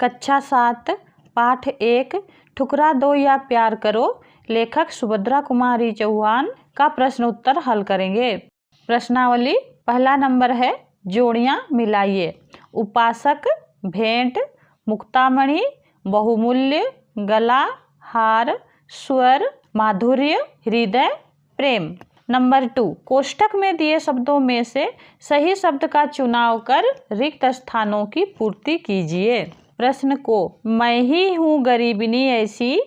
कक्षा 7 पाठ 1 ठुकरा दो या प्यार करो, लेखक सुभद्रा कुमारी चौहान का प्रश्न उत्तर हल करेंगे। प्रश्नावली पहला नंबर है जोड़ियां मिलाइए। उपासक, भेंट, मुक्तामणि, बहुमूल्य, गला, हार, स्वर, माधुर्य, हृदय, प्रेम। नंबर 2 कोष्ठक में दिए शब्दों में से सही शब्द का चुनाव कर रिक्त स्थानों की पूर्ति कीजिए। प्रश्न को मैं ही हूँ गरीबिनी ऐसी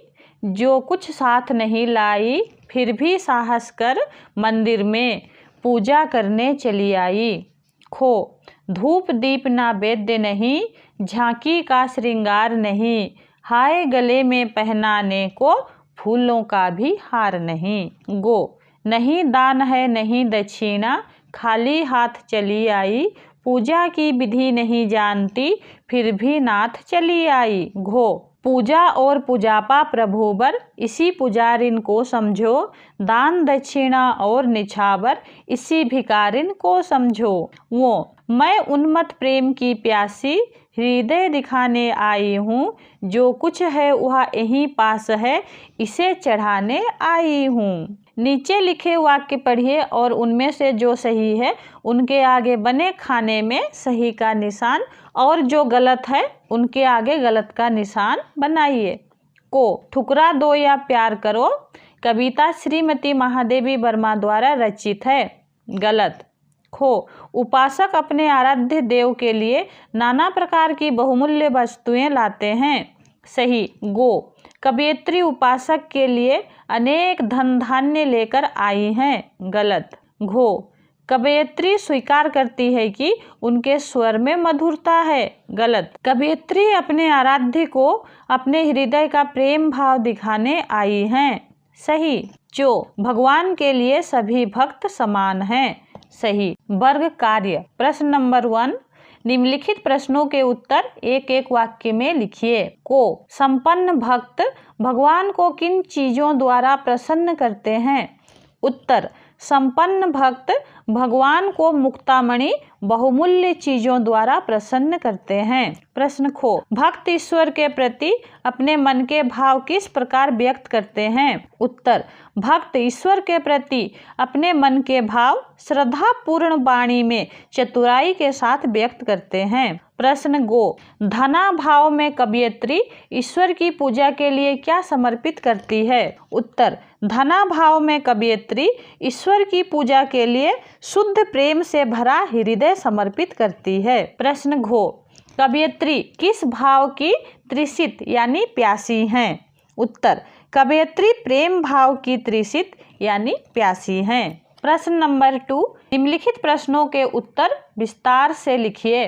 जो कुछ साथ नहीं लाई, फिर भी साहस कर मंदिर में पूजा करने चली आई। खो धूप दीप ना वेद्य नहीं, झांकी का श्रृंगार नहीं, हाय गले में पहनाने को फूलों का भी हार नहीं। गो नहीं दान है नहीं दक्षिणा, खाली हाथ चली आई, पूजा की विधि नहीं जानती, फिर भी नाथ चली आई। घो पूजा और पूजापा प्रभुवर, इसी पुजारिन को समझो, दान दक्षिणा और निछावर, इसी भिकारिन को समझो। वो मैं उन्मत्त प्रेम की प्यासी, हृदय दिखाने आई हूँ, जो कुछ है वह यहीं पास है, इसे चढ़ाने आई हूँ। नीचे लिखे वाक्य पढ़िए और उनमें से जो सही है उनके आगे बने खाने में सही का निशान और जो गलत है उनके आगे गलत का निशान बनाइए। को ठुकरा दो या प्यार करो कविता श्रीमती महादेवी वर्मा द्वारा रचित है। गलत। खो उपासक अपने आराध्य देव के लिए नाना प्रकार की बहुमूल्य वस्तुएं लाते हैं। सही। गो कवियत्री उपासक के लिए अनेक धन धान्य लेकर आई हैं। गलत। घो कवियत्री स्वीकार करती है कि उनके स्वर में मधुरता है। गलत। कवियत्री अपने आराध्य को अपने हृदय का प्रेम भाव दिखाने आई हैं। सही। जो भगवान के लिए सभी भक्त समान हैं। सही। वर्ग कार्य। प्रश्न नंबर 1 निम्नलिखित प्रश्नों के उत्तर एक एक वाक्य में लिखिए। को संपन्न भक्त भगवान को किन चीजों द्वारा प्रसन्न करते हैं? उत्तर संपन्न भक्त भगवान को मुक्तामणि बहुमूल्य चीजों द्वारा प्रसन्न करते हैं। प्रश्न खो भक्त ईश्वर के प्रति अपने मन के भाव किस प्रकार व्यक्त करते हैं? उत्तर भक्त ईश्वर के प्रति अपने मन के भाव श्रद्धा पूर्ण वाणी में चतुराई के साथ व्यक्त करते हैं। प्रश्न गो धना भाव में कवियत्री ईश्वर की पूजा के लिए क्या समर्पित करती है? उत्तर धना भाव में कवियत्री ईश्वर की पूजा के लिए शुद्ध प्रेम से भरा हृदय समर्पित करती है। प्रश्न घो कवियत्री किस भाव की तृषित यानी प्यासी हैं? उत्तर कवियत्री प्रेम भाव की तृषित यानी प्यासी हैं। प्रश्न नंबर 2 निम्नलिखित प्रश्नों के उत्तर विस्तार से लिखिए।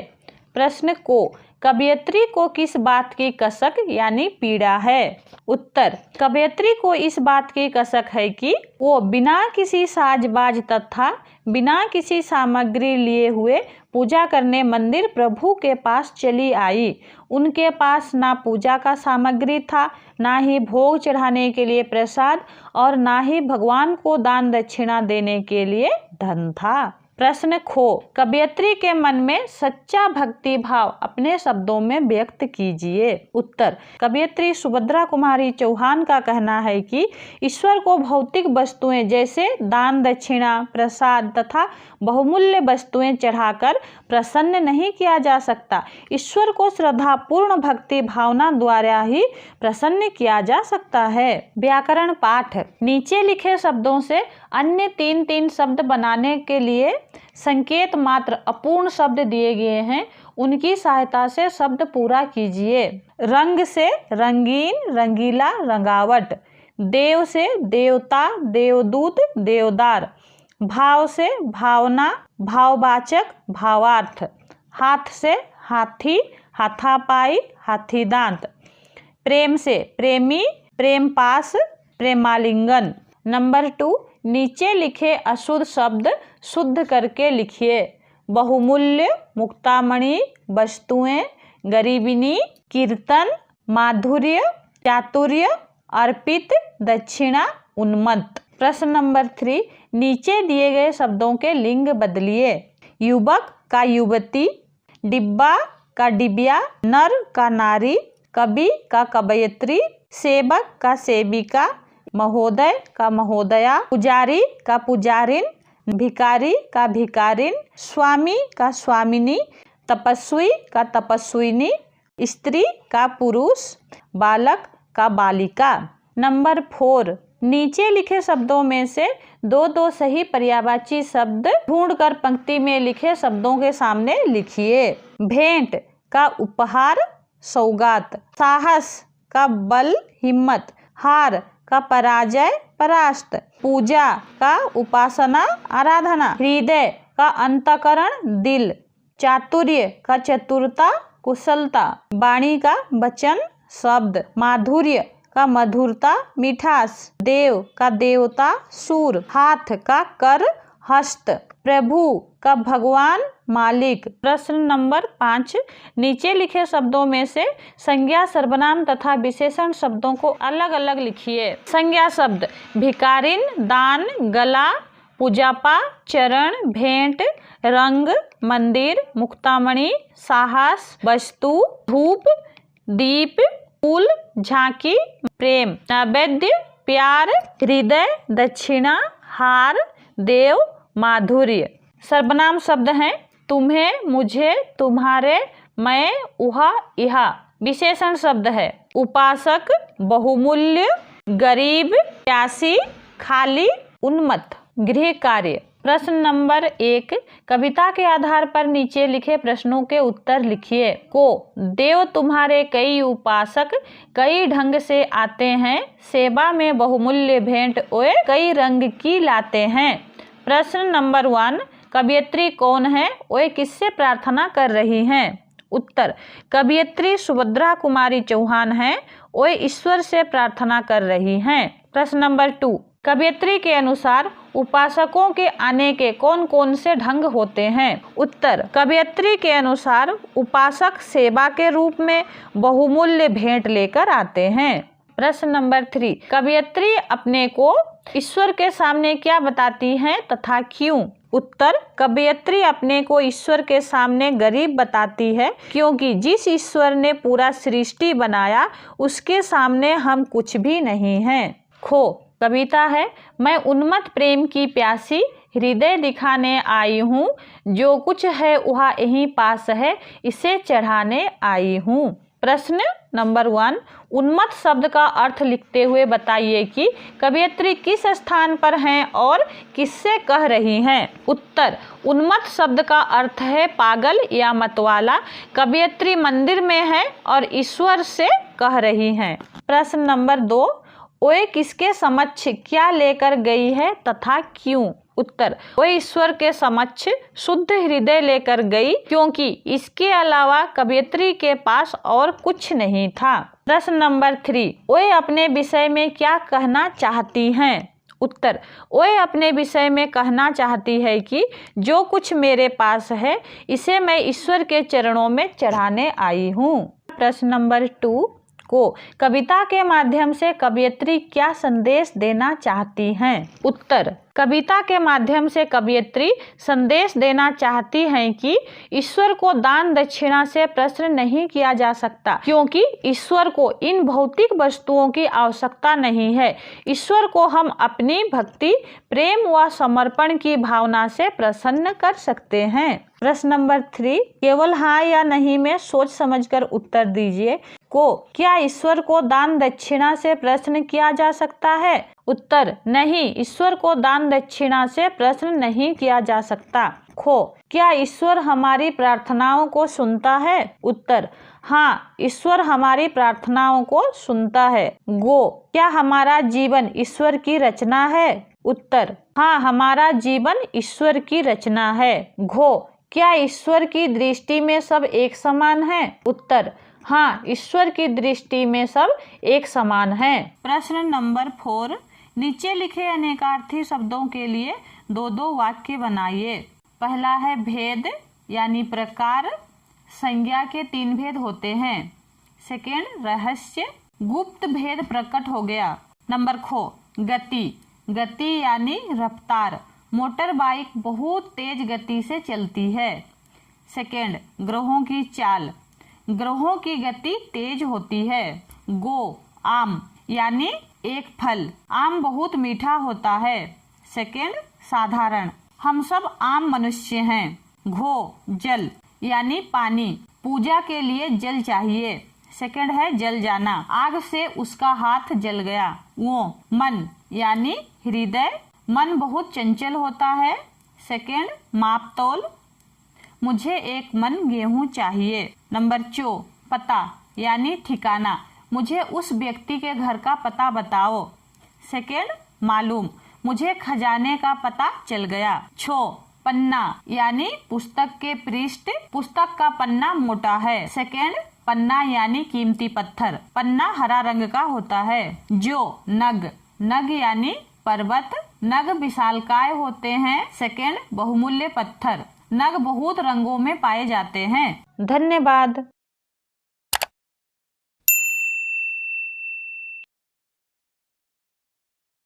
प्रश्न को कवियत्री को किस बात की कसक यानी पीड़ा है? उत्तर कवियत्री को इस बात की कसक है कि वो बिना किसी साजबाज तथा बिना किसी सामग्री लिए हुए पूजा करने मंदिर प्रभु के पास चली आई। उनके पास ना पूजा का सामग्री था, ना ही भोग चढ़ाने के लिए प्रसाद और ना ही भगवान को दान दक्षिणा देने के लिए धन था। प्रश्न खो कवियत्री के मन में सच्चा भक्ति भाव अपने शब्दों में व्यक्त कीजिए। उत्तर कवियत्री सुभद्रा कुमारी चौहान का कहना है कि ईश्वर को भौतिक वस्तुएं जैसे दान दक्षिणा प्रसाद तथा बहुमूल्य वस्तुएं चढ़ाकर प्रसन्न नहीं किया जा सकता। ईश्वर को श्रद्धापूर्ण भक्ति भावना द्वारा ही प्रसन्न किया जा सकता है। व्याकरण पाठ। नीचे लिखे शब्दों से अन्य 3-3 शब्द बनाने के लिए संकेत मात्र अपूर्ण शब्द दिए गए हैं, उनकी सहायता से शब्द पूरा कीजिए। रंग से रंगीन रंगीला रंगावट, देव से देवता देवदूत देवदार, भाव से भावना भाववाचक भावार्थ, हाथ से हाथी हाथापाई हाथीदांत, प्रेम से प्रेमी प्रेमपास प्रेमालिंगन। नंबर 2 नीचे लिखे अशुद्ध शब्द शुद्ध करके लिखिए। बहुमूल्य मुक्तामणि वस्तुएं, गरीबिनी कीर्तन, माधुर्य चातुर्य, अर्पित दक्षिणा, उन्मत्त। प्रश्न नंबर 3 नीचे दिए गए शब्दों के लिंग बदलिए। युवक का युवती, डिब्बा का डिबिया, नर का नारी, कवि का कवयित्री, सेवक का सेविका, महोदय का महोदया, पुजारी का पुजारिन, भिकारी का भिकारिन, स्वामी का स्वामिनी, तपस्वी का तपस्विनी, स्त्री का पुरुष, बालक का बालिका। नंबर 4, नीचे लिखे शब्दों में से दो दो सही पर्यायवाची शब्द ढूंढकर पंक्ति में लिखे शब्दों के सामने लिखिए। भेंट का उपहार, सौगात, साहस का बल हिम्मत, हार का पराजय परास्त, पूजा का उपासना आराधना, हृदय का अंतःकरण दिल, चातुर्य का चतुरता कुशलता, वाणी का वचन शब्द, माधुर्य का मधुरता मिठास, देव का देवता सूर, हाथ का कर हस्त, प्रभु का भगवान मालिक। प्रश्न नंबर 5, नीचे लिखे शब्दों में से संज्ञा सर्वनाम तथा विशेषण शब्दों को अलग अलग लिखिए। संज्ञा शब्द भिकारिन, दान, गला, पूजापा, चरण, भेंट, रंग, मंदिर, मुक्तामणि, साहस, वस्तु, धूप, दीप, फूल, झांकी, प्रेम, नैवेद्य, प्यार, हृदय, दक्षिणा, हार, देव, माधुर्य। सर्वनाम शब्द हैं तुम्हें, मुझे, तुम्हारे, मैं, उहा, इहा। विशेषण शब्द है उपासक, बहुमूल्य, गरीब, प्यासी, खाली, उन्मत्त। गृह कार्य। प्रश्न नंबर 1, कविता के आधार पर नीचे लिखे प्रश्नों के उत्तर लिखिए। को देव तुम्हारे कई उपासक कई ढंग से आते हैं, सेवा में बहुमूल्य भेंट ओए कई रंग की लाते हैं। प्रश्न नंबर 1, कवयित्री कौन है, ओए किससे प्रार्थना कर रही हैं? उत्तर, कवयित्री सुभद्रा कुमारी चौहान है, ओए ईश्वर से प्रार्थना कर रही हैं। प्रश्न नंबर 2, कवयित्री के अनुसार उपासकों के आने के कौन कौन से ढंग होते हैं? उत्तर, कवयित्री के अनुसार उपासक सेवा के रूप में बहुमूल्य भेंट लेकर आते हैं। प्रश्न नंबर 3, कवयित्री अपने को ईश्वर के सामने क्या बताती हैं तथा क्यों? उत्तर, कवयित्री अपने को ईश्वर के सामने गरीब बताती है क्योंकि जिस ईश्वर ने पूरा सृष्टि बनाया उसके सामने हम कुछ भी नहीं हैं। खो कविता है, मैं उन्मत्त प्रेम की प्यासी हृदय दिखाने आई हूँ, जो कुछ है वह यहीं पास है, इसे चढ़ाने आई हूँ। प्रश्न नंबर 1, उन्मत्त शब्द का अर्थ लिखते हुए बताइए कि कवयित्री किस स्थान पर हैं और किससे कह रही हैं? उत्तर, उन्मत्त शब्द का अर्थ है पागल या मतवाला। कवयित्री मंदिर में है और ईश्वर से कह रही हैं। प्रश्न नंबर 2, ओए किसके समक्ष क्या लेकर गई है तथा क्यों? उत्तर, ओए ईश्वर के समक्ष शुद्ध हृदय लेकर गई क्योंकि इसके अलावा कवयित्री के पास और कुछ नहीं था। प्रश्न नंबर 3, ओए अपने विषय में क्या कहना चाहती हैं? उत्तर, ओए अपने विषय में कहना चाहती है कि जो कुछ मेरे पास है इसे मैं ईश्वर के चरणों में चढ़ाने आई हूँ। प्रश्न नंबर 2, को कविता के माध्यम से कवयित्री क्या संदेश देना चाहती हैं? उत्तर, कविता के माध्यम से कवयित्री संदेश देना चाहती हैं कि ईश्वर को दान दक्षिणा से प्रश्न नहीं किया जा सकता क्योंकि ईश्वर को इन भौतिक वस्तुओं की आवश्यकता नहीं है। ईश्वर को हम अपनी भक्ति, प्रेम व समर्पण की भावना से प्रसन्न कर सकते हैं। प्रश्न नंबर 3, केवल हाँ या नहीं में सोच समझकर उत्तर दीजिए। को क्या ईश्वर को दान दक्षिणा से प्रश्न किया जा सकता है? उत्तर, नहीं, ईश्वर को दान दक्षिणा से प्रश्न नहीं किया जा सकता। खो क्या ईश्वर हमारी प्रार्थनाओं को सुनता है? उत्तर, हाँ, ईश्वर हमारी प्रार्थनाओं को सुनता है। गो क्या हमारा जीवन ईश्वर की रचना है? उत्तर, हाँ, हमारा जीवन ईश्वर की रचना है। घो क्या ईश्वर की दृष्टि में सब एक समान है? उत्तर, हाँ, ईश्वर की दृष्टि में सब एक समान है। प्रश्न नंबर 4, नीचे लिखे अनेकार्थी शब्दों के लिए 2-2 वाक्य बनाइए। पहला है भेद यानी प्रकार, संज्ञा के 3 भेद होते हैं। सेकेंड, रहस्य, गुप्त भेद प्रकट हो गया। नंबर खो, गति, गति यानी रफ्तार, मोटर बाइक बहुत तेज गति से चलती है। सेकेंड, ग्रहों की चाल, ग्रहों की गति तेज होती है। गो आम यानी एक फल। आम बहुत मीठा होता है। सेकेंड साधारण, हम सब आम मनुष्य हैं। घो जल यानी पानी। पूजा के लिए जल चाहिए। सेकेंड है जल जाना। आग से उसका हाथ जल गया। वो मन यानी हृदय। मन बहुत चंचल होता है। सेकेंड मापतोल, मुझे एक मन गेहूं चाहिए। नंबर 4 पता यानी ठिकाना। मुझे उस व्यक्ति के घर का पता बताओ। सेकेंड मालूम, मुझे खजाने का पता चल गया। 6 पन्ना यानी पुस्तक के पृष्ठ। पुस्तक का पन्ना मोटा है। सेकेंड पन्ना यानी कीमती पत्थर। पन्ना हरा रंग का होता है। जो नग, नग यानी पर्वत। नग विशालकाय होते हैं। सेकेंड बहुमूल्य पत्थर। नग बहुत रंगों में पाए जाते हैं। धन्यवाद।